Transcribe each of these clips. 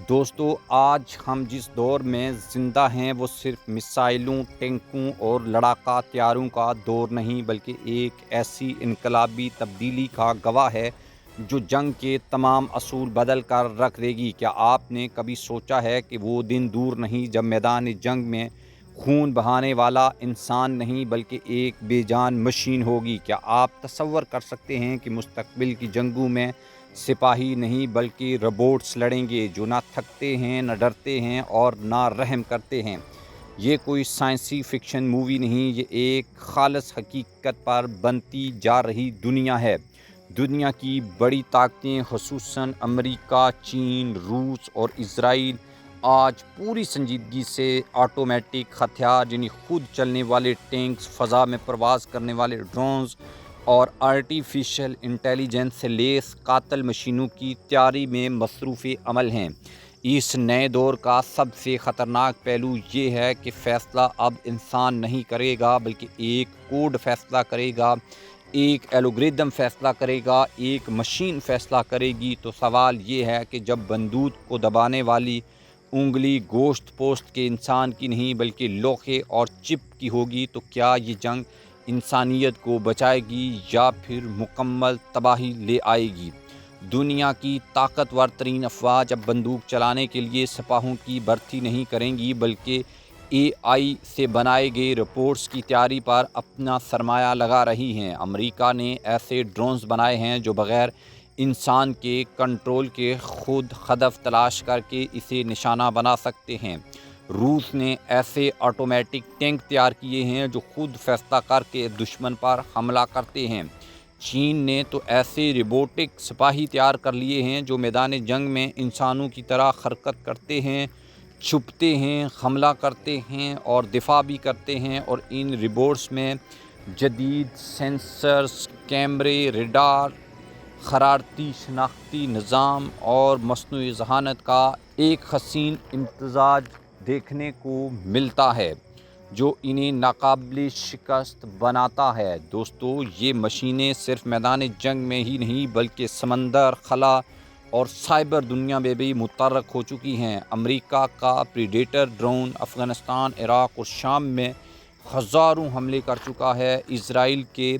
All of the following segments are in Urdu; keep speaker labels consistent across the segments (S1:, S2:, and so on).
S1: دوستو، آج ہم جس دور میں زندہ ہیں وہ صرف میزائلوں، ٹینکوں اور لڑاکا طیاروں کا دور نہیں بلکہ ایک ایسی انقلابی تبدیلی کا گواہ ہے جو جنگ کے تمام اصول بدل کر رکھ دے گی۔ کیا آپ نے کبھی سوچا ہے کہ وہ دن دور نہیں جب میدان جنگ میں خون بہانے والا انسان نہیں بلکہ ایک بے جان مشین ہوگی؟ کیا آپ تصور کر سکتے ہیں کہ مستقبل کی جنگوں میں سپاہی نہیں بلکہ روبوٹس لڑیں گے جو نہ تھکتے ہیں، نہ ڈرتے ہیں اور نہ رحم کرتے ہیں؟ یہ کوئی سائنسی فکشن مووی نہیں، یہ ایک خالص حقیقت پر بنتی جا رہی دنیا ہے۔ دنیا کی بڑی طاقتیں خصوصاً امریکہ، چین، روس اور اسرائیل آج پوری سنجیدگی سے آٹومیٹک ہتھیار یعنی خود چلنے والے ٹینکس، فضا میں پرواز کرنے والے ڈرونز اور آرٹیفیشل انٹیلیجنس سے لیس قاتل مشینوں کی تیاری میں مصروف عمل ہیں۔ اس نئے دور کا سب سے خطرناک پہلو یہ ہے کہ فیصلہ اب انسان نہیں کرے گا بلکہ ایک کوڈ فیصلہ کرے گا، ایک الگوریدم فیصلہ کرے گا، ایک مشین فیصلہ کرے گی۔ تو سوال یہ ہے کہ جب بندوق کو دبانے والی انگلی گوشت پوست کے انسان کی نہیں بلکہ لوہے اور چپ کی ہوگی تو کیا یہ جنگ انسانیت کو بچائے گی یا پھر مکمل تباہی لے آئے گی؟ دنیا کی طاقتور ترین افواج اب بندوق چلانے کے لیے سپاہوں کی بھرتی نہیں کریں گی بلکہ اے آئی سے بنائے گئے رپورٹس کی تیاری پر اپنا سرمایہ لگا رہی ہیں۔ امریکہ نے ایسے ڈرونز بنائے ہیں جو بغیر انسان کے کنٹرول کے خود ہدف تلاش کر کے اسے نشانہ بنا سکتے ہیں۔ روس نے ایسے آٹومیٹک ٹینک تیار کیے ہیں جو خود فیصلہ کر کے دشمن پر حملہ کرتے ہیں۔ چین نے تو ایسے روبوٹک سپاہی تیار کر لیے ہیں جو میدان جنگ میں انسانوں کی طرح حرکت کرتے ہیں، چھپتے ہیں، حملہ کرتے ہیں اور دفاع بھی کرتے ہیں۔ اور ان روبوٹس میں جدید سینسرز، کیمرے، ریڈار، حرارتی شناختی نظام اور مصنوعی ذہانت کا ایک حسین امتزاج دیکھنے کو ملتا ہے جو انہیں ناقابل شکست بناتا ہے۔ دوستو، یہ مشینیں صرف میدان جنگ میں ہی نہیں بلکہ سمندر، خلا اور سائبر دنیا میں بھی متحرک ہو چکی ہیں۔ امریکہ کا پریڈیٹر ڈرون افغانستان، عراق اور شام میں ہزاروں حملے کر چکا ہے۔ اسرائیل کے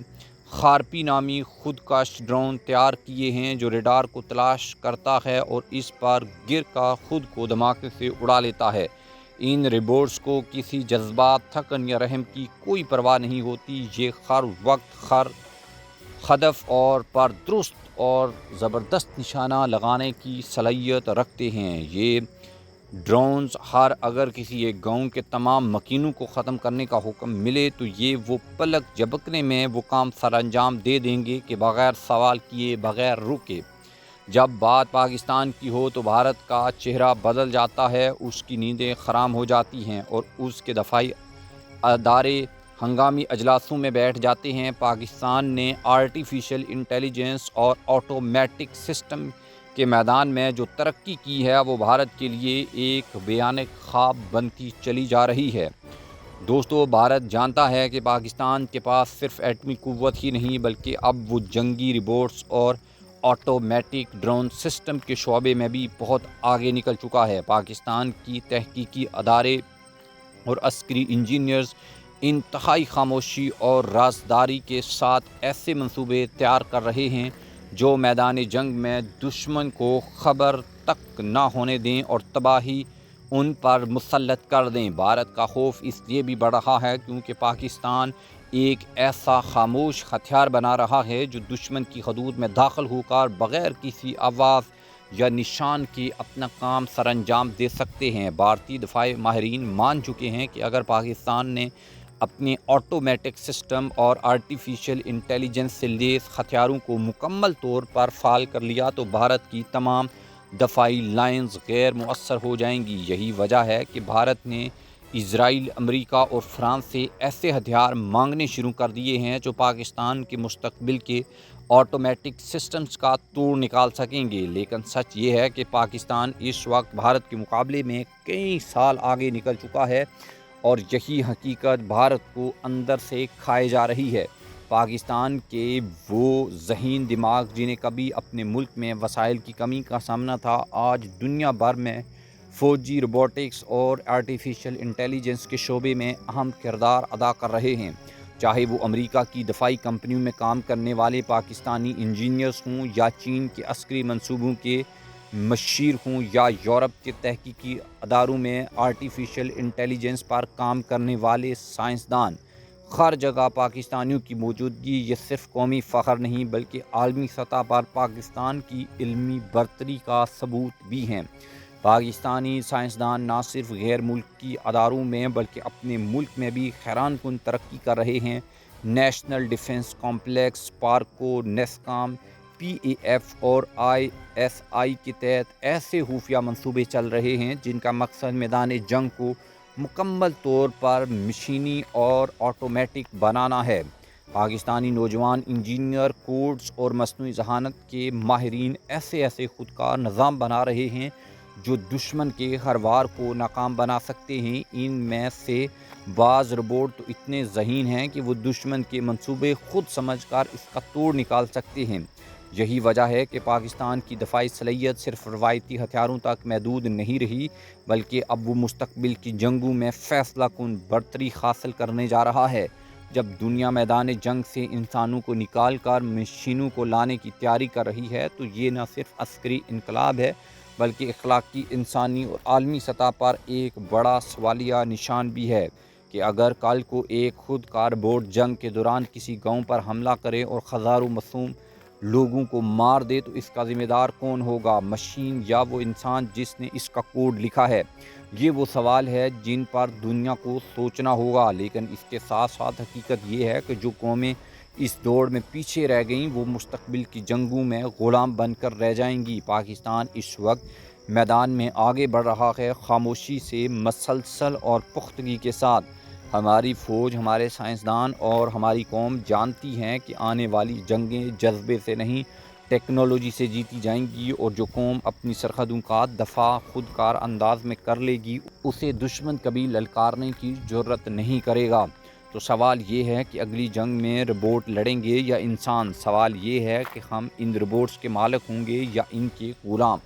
S1: ہارپی نامی خودکش ڈرون تیار کیے ہیں جو ریڈار کو تلاش کرتا ہے اور اس پر گر کر خود کو دھماکے سے اڑا لیتا ہے۔ ان روبوٹس کو کسی جذبات، تھکن یا رحم کی کوئی پرواہ نہیں ہوتی۔ یہ ہر وقت ہر ہدف اور پر درست اور زبردست نشانہ لگانے کی صلاحیت رکھتے ہیں۔ یہ ڈرونز اگر کسی ایک گاؤں کے تمام مکینوں کو ختم کرنے کا حکم ملے تو یہ وہ پلک جھپکنے میں وہ کام سر انجام دے دیں گے کہ بغیر سوال کیے، بغیر رکے۔ جب بات پاکستان کی ہو تو بھارت کا چہرہ بدل جاتا ہے، اس کی نیندیں حرام ہو جاتی ہیں اور اس کے دفاعی ادارے ہنگامی اجلاسوں میں بیٹھ جاتے ہیں۔ پاکستان نے آرٹیفیشل انٹیلیجنس اور آٹومیٹک سسٹم کے میدان میں جو ترقی کی ہے وہ بھارت کے لیے ایک بھیانک خواب بنتی چلی جا رہی ہے۔ دوستو، بھارت جانتا ہے کہ پاکستان کے پاس صرف ایٹمی قوت ہی نہیں بلکہ اب وہ جنگی روبوٹس اور آٹومیٹک ڈرون سسٹم کے شعبے میں بھی بہت آگے نکل چکا ہے۔ پاکستان کی تحقیقی ادارے اور عسکری انجینئرز انتہائی خاموشی اور رازداری کے ساتھ ایسے منصوبے تیار کر رہے ہیں جو میدان جنگ میں دشمن کو خبر تک نہ ہونے دیں اور تباہی ان پر مسلط کر دیں۔ بھارت کا خوف اس لیے بھی بڑھ رہا ہے کیونکہ پاکستان ایک ایسا خاموش ہتھیار بنا رہا ہے جو دشمن کی حدود میں داخل ہو کر بغیر کسی آواز یا نشان کے اپنا کام سر انجام دے سکتے ہیں۔ بھارتی دفاعی ماہرین مان چکے ہیں کہ اگر پاکستان نے اپنے آٹومیٹک سسٹم اور آرٹیفیشل انٹیلیجنس سے لیس ہتھیاروں کو مکمل طور پر فعال کر لیا تو بھارت کی تمام دفاعی لائنز غیر مؤثر ہو جائیں گی۔ یہی وجہ ہے کہ بھارت نے اسرائیل، امریکہ اور فرانس سے ایسے ہتھیار مانگنے شروع کر دیے ہیں جو پاکستان کے مستقبل کے آٹومیٹک سسٹمز کا توڑ نکال سکیں گے۔ لیکن سچ یہ ہے کہ پاکستان اس وقت بھارت کے مقابلے میں کئی سال آگے نکل چکا ہے اور یہی حقیقت بھارت کو اندر سے کھائے جا رہی ہے۔ پاکستان کے وہ دماغ جنہیں کبھی اپنے ملک میں وسائل کی کمی کا سامنا تھا، آج دنیا بھر میں فوجی، روبوٹکس اور آرٹیفیشل انٹیلیجنس کے شعبے میں اہم کردار ادا کر رہے ہیں۔ چاہے وہ امریکہ کی دفاعی کمپنیوں میں کام کرنے والے پاکستانی انجینئرز ہوں، یا چین کے عسکری منصوبوں کے مشیر ہوں، یا یورپ کے تحقیقی اداروں میں آرٹیفیشل انٹیلیجنس پر کام کرنے والے سائنسدان، ہر جگہ پاکستانیوں کی موجودگی یہ صرف قومی فخر نہیں بلکہ عالمی سطح پر پاکستان کی علمی برتری کا ثبوت بھی ہیں۔ پاکستانی سائنسدان نہ صرف غیر ملکی اداروں میں بلکہ اپنے ملک میں بھی حیران کن ترقی کر رہے ہیں۔ نیشنل ڈیفنس کمپلیکس، پارکو، نیسکام، پی اے ایف اور آئی ایس آئی کے تحت ایسے خفیہ منصوبے چل رہے ہیں جن کا مقصد میدان جنگ کو مکمل طور پر مشینی اور آٹومیٹک بنانا ہے۔ پاکستانی نوجوان انجینئر، کوڈز اور مصنوعی ذہانت کے ماہرین ایسے خودکار نظام بنا رہے ہیں جو دشمن کے ہر وار کو ناکام بنا سکتے ہیں۔ ان میں سے بعض روبوٹ تو اتنے ذہین ہیں کہ وہ دشمن کے منصوبے خود سمجھ کر اس کا توڑ نکال سکتے ہیں۔ یہی وجہ ہے کہ پاکستان کی دفاعی صلاحیت صرف روایتی ہتھیاروں تک محدود نہیں رہی بلکہ اب وہ مستقبل کی جنگوں میں فیصلہ کن برتری حاصل کرنے جا رہا ہے۔ جب دنیا میدان جنگ سے انسانوں کو نکال کر مشینوں کو لانے کی تیاری کر رہی ہے تو یہ نہ صرف عسکری انقلاب ہے بلکہ اخلاقی، انسانی اور عالمی سطح پر ایک بڑا سوالیہ نشان بھی ہے کہ اگر کل کو ایک خود کار روبوٹ جنگ کے دوران کسی گاؤں پر حملہ کرے اور ہزاروں معصوم لوگوں کو مار دے تو اس کا ذمہ دار کون ہوگا؟ مشین یا وہ انسان جس نے اس کا کوڈ لکھا ہے؟ یہ وہ سوال ہے جن پر دنیا کو سوچنا ہوگا۔ لیکن اس کے ساتھ ساتھ حقیقت یہ ہے کہ جو قومیں اس دوڑ میں پیچھے رہ گئیں وہ مستقبل کی جنگوں میں غلام بن کر رہ جائیں گی۔ پاکستان اس وقت میدان میں آگے بڑھ رہا ہے، خاموشی سے، مسلسل اور پختگی کے ساتھ۔ ہماری فوج، ہمارے سائنسدان اور ہماری قوم جانتی ہیں کہ آنے والی جنگیں جذبے سے نہیں ٹیکنالوجی سے جیتی جائیں گی، اور جو قوم اپنی سرحدوں کا دفاع خود کار انداز میں کر لے گی اسے دشمن کبھی للکارنے کی جرات نہیں کرے گا۔ تو سوال یہ ہے کہ اگلی جنگ میں روبوٹ لڑیں گے یا انسان؟ سوال یہ ہے کہ ہم ان روبوٹس کے مالک ہوں گے یا ان کے غلام؟